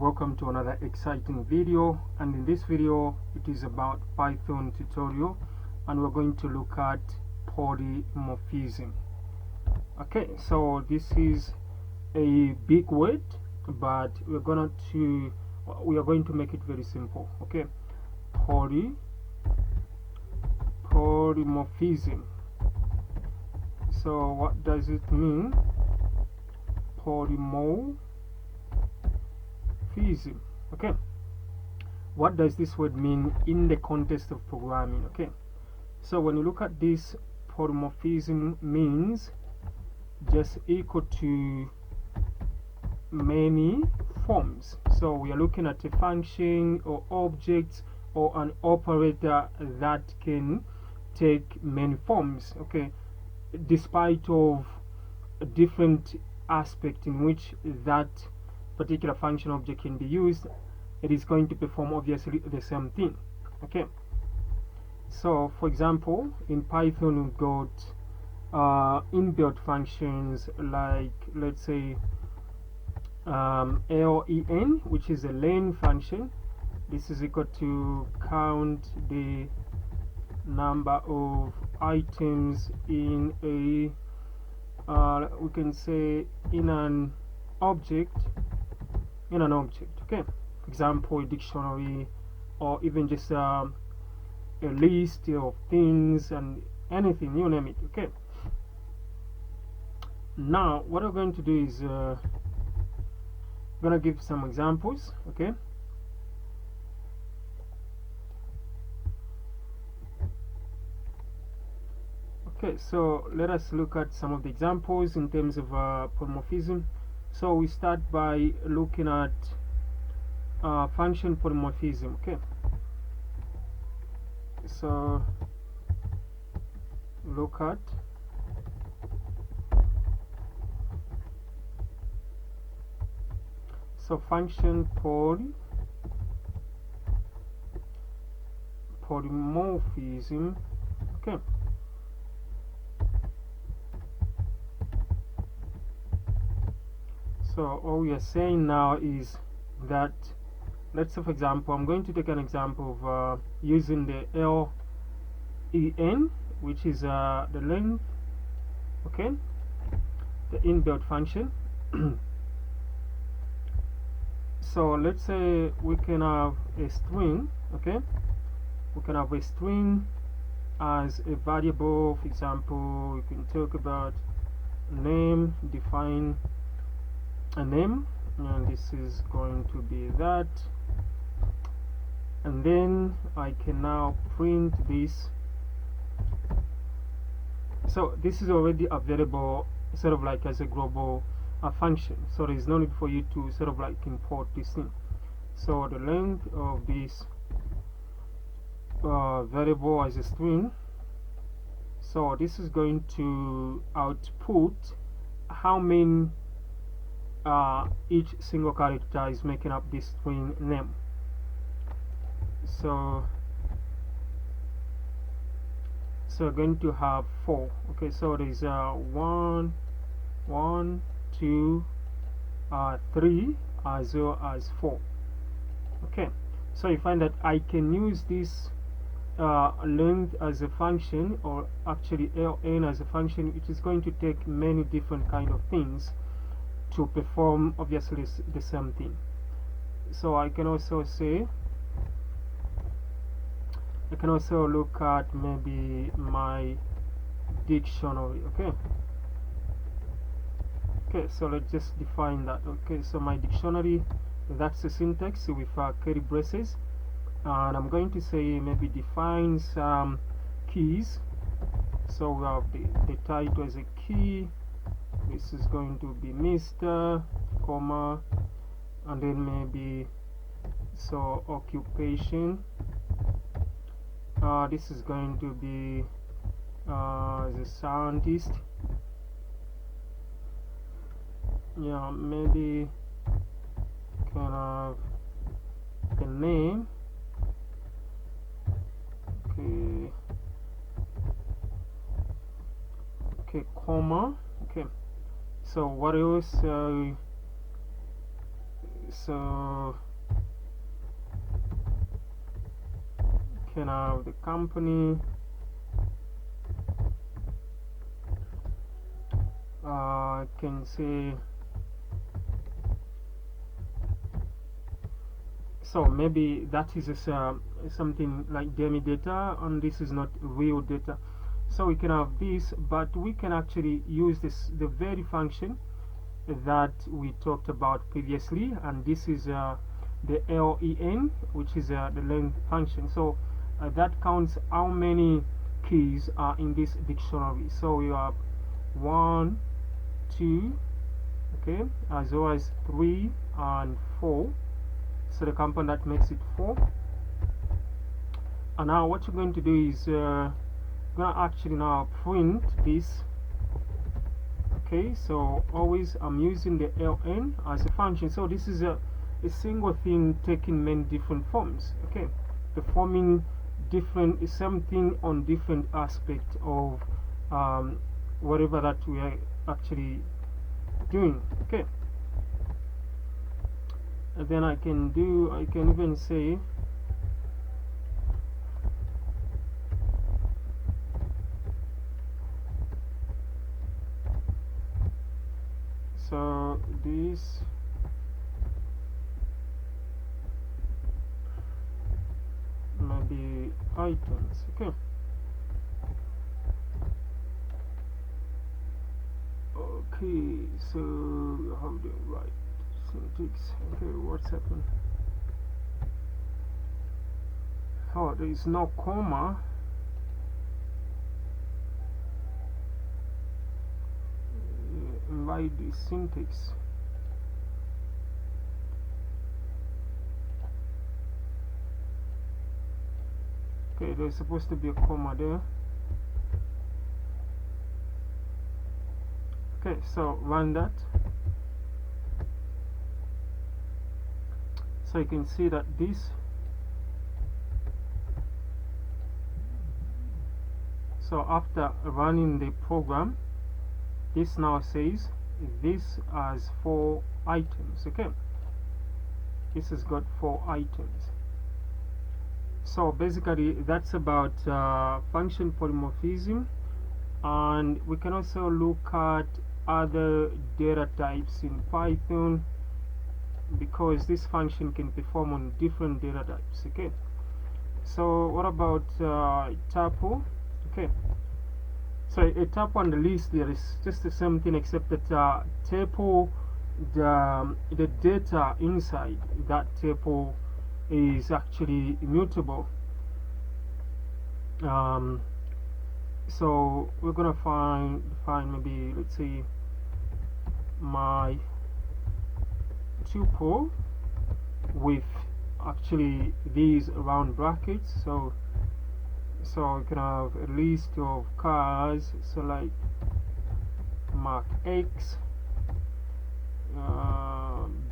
welcome to another exciting video, and in this video it is about Python tutorial, and we're going to look at polymorphism. Okay, so this is a big word, but we are going to make it very simple. Okay, polymorphism. So what does it mean? Polymorphism. Okay, what does this word mean in the context of programming? Okay, so when you look at this, polymorphism means just equal to many forms. So we are looking at a function or object or an operator that can take many forms, okay, despite of a different aspect in which that particular function object can be used, it is going to perform obviously the same thing. Okay, so for example, in Python we've got inbuilt functions like, let's say, len, which is a len function. This is equal to count the number of items in a we can say in an object. Okay, for example, a dictionary, or even just a list of things and anything, you name it. Okay, now what we're going to do is gonna give some examples. Okay, so let us look at some of the examples in terms of polymorphism. So we start by looking at function polymorphism. Okay, so look at function polymorphism. Okay, so all we are saying now is that, let's say for example, I'm going to take an example of using the len, which is the length, okay, the inbuilt function. So let's say we can have a string. Okay, we can have a string as a variable. For example, we can talk about name, define a name, and this is going to be that, and then I can now print this. So this is already available sort of like as a global function, so there is no need for you to sort of like import this thing. So the length of this variable as a string, so this is going to output how many each single character is making up this string name. So we're going to have 4. Okay, so there is 1, 2, 3, as well as 4. Okay, so you find that I can use this length as a function, or actually len as a function, which is going to take many different kind of things to perform obviously the same thing. So I can also say, I can also look at maybe my dictionary. Okay, so let's just define that. Okay, so my dictionary, that's the syntax with curly braces, and I'm going to say maybe define some keys. So we have the title as a key. This is going to be Mr., comma, and then maybe so occupation. This is going to be the scientist. Yeah, maybe can have the name. Okay, comma. Okay, so what else? so can have the company, can say, so maybe that is something like dummy data, and this is not real data. So we can have this, but we can actually use the very function that we talked about previously, and this is the len, which is the length function. So that counts how many keys are in this dictionary. So we have 1, 2, okay, as well as 3 and 4. So the compound that makes it 4. And now what you're going to do is gonna actually now print this. Okay, so always I'm using the ln as a function. So this is a single thing taking many different forms. Okay, performing different something on different aspect of whatever that we are actually doing. Okay, and then I can even say so this maybe items. Okay, so how do I write syntax? Okay, what's happened? Oh, there is no comma. Write the syntax. Okay, there's supposed to be a comma there. Okay, so run that. So you can see that this, so after running the program, this now says this has 4 items. Okay, this has got 4 items. So basically that's about function polymorphism, and we can also look at other data types in Python, because this function can perform on different data types. Okay, so what about tuple? Okay, so a tuple on the list there is just the same thing, except that tuple, the data inside that tuple is actually immutable. So we're gonna find maybe, let's say, my tuple with actually these round brackets. So we can have a list of cars, so like Mark X,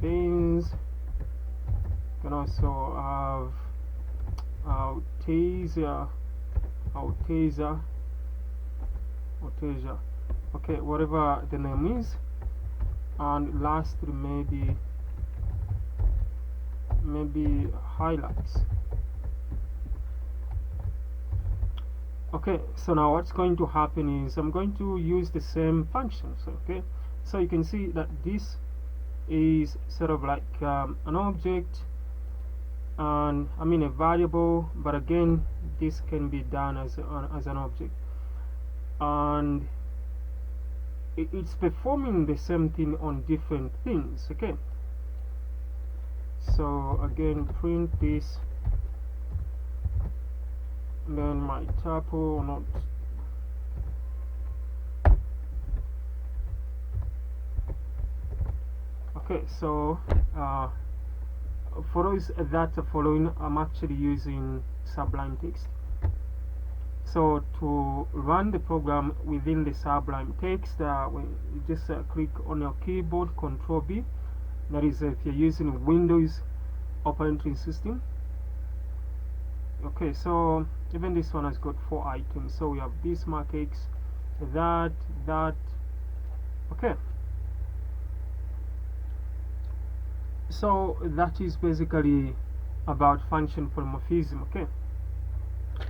Benz. Can also have Taser, okay, whatever the name is, and lastly maybe highlights. Okay, so now what's going to happen is I'm going to use the same functions. Okay, so you can see that this is sort of like an object, and I mean a variable, but again this can be done as an object, and it's performing the same thing on different things. Okay, so again print this, then my tuple not okay. So for those that are following, I'm actually using Sublime Text. So to run the program within the Sublime Text, when you just click on your keyboard, Control B. That is if you're using Windows operating system. Okay, so even this one has got 4 items. So we have this Mark X, that. Okay. So that is basically about function polymorphism. Okay,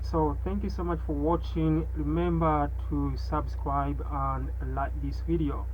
so thank you so much for watching. Remember to subscribe and like this video.